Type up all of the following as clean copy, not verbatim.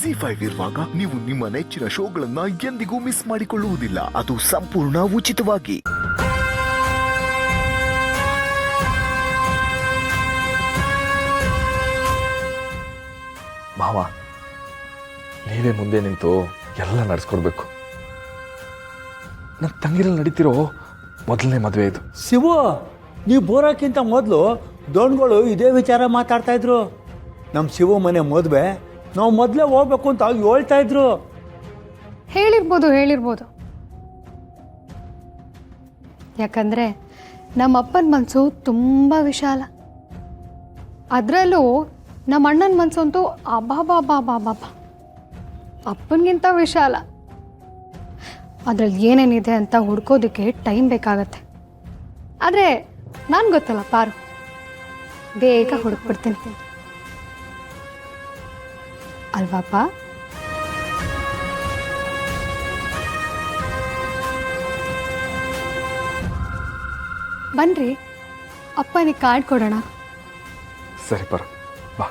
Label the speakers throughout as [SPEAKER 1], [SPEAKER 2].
[SPEAKER 1] ಜಿ5 ಇರುವಾಗ ನೀವು ನಿಮ್ಮ ನೆಚ್ಚಿನ ಶೋಗಳನ್ನ ಎಂದಿಗೂ ಮಿಸ್ ಮಾಡಿಕೊಳ್ಳುವುದಿಲ್ಲ. ಅದು ಸಂಪೂರ್ಣ ಉಚಿತವಾಗಿ.
[SPEAKER 2] ಮಾವ, ನೀವೇ ಮುಂದೆ ನಿಂತು ಎಲ್ಲ ನಡೆಸ್ಕೊಡ್ಬೇಕು. ನನ್ನ ತಂಗಿರಲ್ಲಿ ನಡೀತಿರೋ ಮೊದಲನೇ ಮದುವೆ ಇದು.
[SPEAKER 3] ಶಿವು, ನೀವು ಬೋರೋಕ್ಕಿಂತ ಮೊದಲು ದೊಣ್ಣಗಳು ಇದೇ ವಿಚಾರ ಮಾತಾಡ್ತಾ ಇದ್ರು. ನಮ್ಮ ಶಿವು ಮನೆ ಮದುವೆ ನಾವು ಮೊದಲೇ ಹೋಗ್ಬೇಕು ಅಂತ ಹೇಳ್ತಾ ಇದ್ರು.
[SPEAKER 4] ಹೇಳಿರ್ಬೋದು. ಯಾಕಂದರೆ ನಮ್ಮ ಅಪ್ಪನ ಮನಸ್ಸು ತುಂಬ ವಿಶಾಲ. ಅದರಲ್ಲೂ ನಮ್ಮ ಅಣ್ಣನ ಮನಸ್ಸಂತೂ ಅಬ್ಬಾಬಾಬಾಬಾಬಾ ಅಪ್ಪನಿಗಿಂತ ವಿಶಾಲ. ಅದರಲ್ಲಿ ಏನೇನಿದೆ ಅಂತ ಹುಡ್ಕೋದಕ್ಕೆ ಟೈಮ್ ಬೇಕಾಗತ್ತೆ. ಆದರೆ ನಾನು ಗೊತ್ತಲ್ಲ ಪಾರು, ಬೇಗ ಹುಡುಕ್ಬಿಡ್ತೀನಿ ಅಲ್ವಾಪ್ಪ? ಬನ್ರಿ, ಅಪ್ಪನಿಗೆ ಕಾರ್ಡ್ ಕೊಡೋಣ.
[SPEAKER 2] ಸರಿ ಪರ, ಬಾ.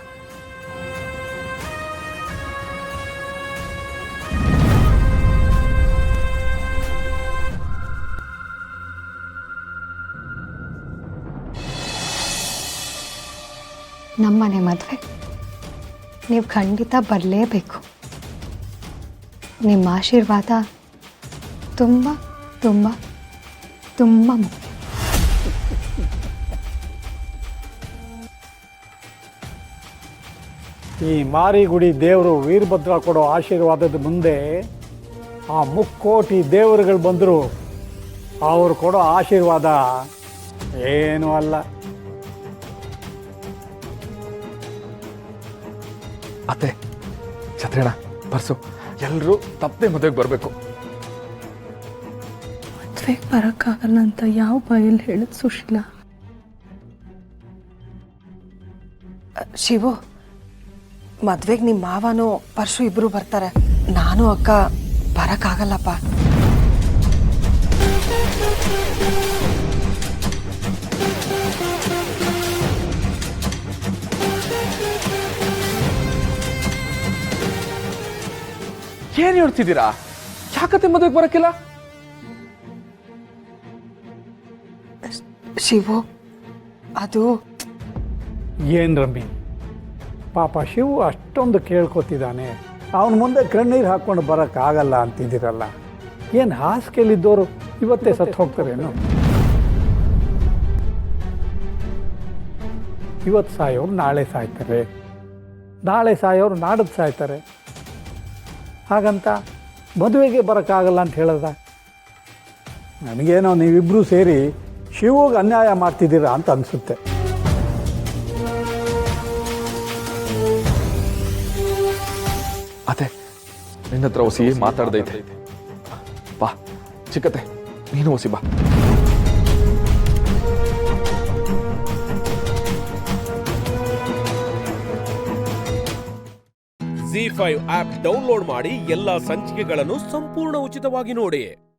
[SPEAKER 4] ನಮ್ಮನೆ ಮದುವೆ ನೀವು ಖಂಡಿತ ಬರಲೇಬೇಕು. ನಿಮ್ಮ ಆಶೀರ್ವಾದ ತುಂಬ ತುಂಬ ತುಂಬ ಮುಖ್ಯ.
[SPEAKER 3] ಈ ಮಾರಿಗುಡಿ ದೇವರು ವೀರಭದ್ರ ಕೊಡೋ ಆಶೀರ್ವಾದದ ಮುಂದೆ ಆ ಮುಕ್ಕೋಟಿ ದೇವರುಗಳು ಬಂದರು ಅವರು ಕೊಡೋ ಆಶೀರ್ವಾದ ಏನೂ ಅಲ್ಲ.
[SPEAKER 2] ಅತ್ತೆ, ಛತ್ರಣ್ಣ, ಪರ್ಸು ಎಲ್ಲರೂ ತಪ್ಪದೆ ಮದುವೆಗೆ ಬರಬೇಕು.
[SPEAKER 5] ಮದುವೆಗೆ ಬರೋಕ್ಕಾಗಲ್ಲ ಅಂತ ಯಾವ ಬಾಯಲ್ಲಿ ಹೇಳಿದ್ ಸುಶೀಲ?
[SPEAKER 6] ಶಿವು, ಮದ್ವೆಗೆ ನಿಮ್ಮ ಮಾವನೂ ಪರಶು ಇಬ್ರು ಬರ್ತಾರೆ. ನಾನು ಅಕ್ಕ ಬರಕ್ಕಾಗಲ್ಲಪ್ಪ.
[SPEAKER 2] ಏನ್ ಹೇಳ್ತಿದ್ದೀರಾ? ಯಾಕತ್ತೆ ಮದುವೆಗೆ ಬರಕ್ಕಿಲ್ಲ?
[SPEAKER 6] ಶಿವು, ಅದು
[SPEAKER 3] ಏನು ರಮ್ಮಿ, ಪಾಪ ಶಿವು ಅಷ್ಟೊಂದು ಕೇಳ್ಕೊತಿದ್ದಾನೆ. ಅವನ ಮುಂದೆ ಕಣ್ಣೀರು ಹಾಕ್ಕೊಂಡು ಬರೋಕ್ಕಾಗಲ್ಲ ಅಂತಿದ್ದೀರಲ್ಲ. ಏನು ಹಾಸಿಗೆಯಲ್ಲಿದ್ದವರು ಇವತ್ತೇ ಸತ್ತು ಹೋಗ್ತಾರೇನು? ಇವತ್ತು ಸಾಯೋರು ನಾಳೆ ಸಾಯ್ತಾರೆ, ನಾಳೆ ಸಾಯೋರು ನಾಡದ್ದು ಸಾಯ್ತಾರೆ. ಹಾಗಂತ ಮದುವೆಗೆ ಬರೋಕ್ಕಾಗಲ್ಲ ಅಂತ ಹೇಳದ? ನನಗೇನೋ ನೀವಿಬ್ಬರೂ ಸೇರಿ ಶಿವಗೆ ಅನ್ಯಾಯ ಮಾಡ್ತಿದ್ದೀರಾ ಅಂತ ಅನಿಸುತ್ತೆ.
[SPEAKER 2] ಅತ್ತೆ, ನಿನ್ನ ಹತ್ರ ಹೊಸಿ ಮಾತಾಡ್ದೈತೆ. ಬಾ ಚಿಕ್ಕತ್ತೆ, ನೀನು ಹೊಸಿ ಬಾ.
[SPEAKER 7] ಜಿ5 ಆಪ್ ಡೌನ್ಲೋಡ್ ಮಾಡಿ ಎಲ್ಲಾ ಸಂಚಿಕೆಗಳನ್ನು ಸಂಪೂರ್ಣ ಉಚಿತವಾಗಿ ನೋಡಿ.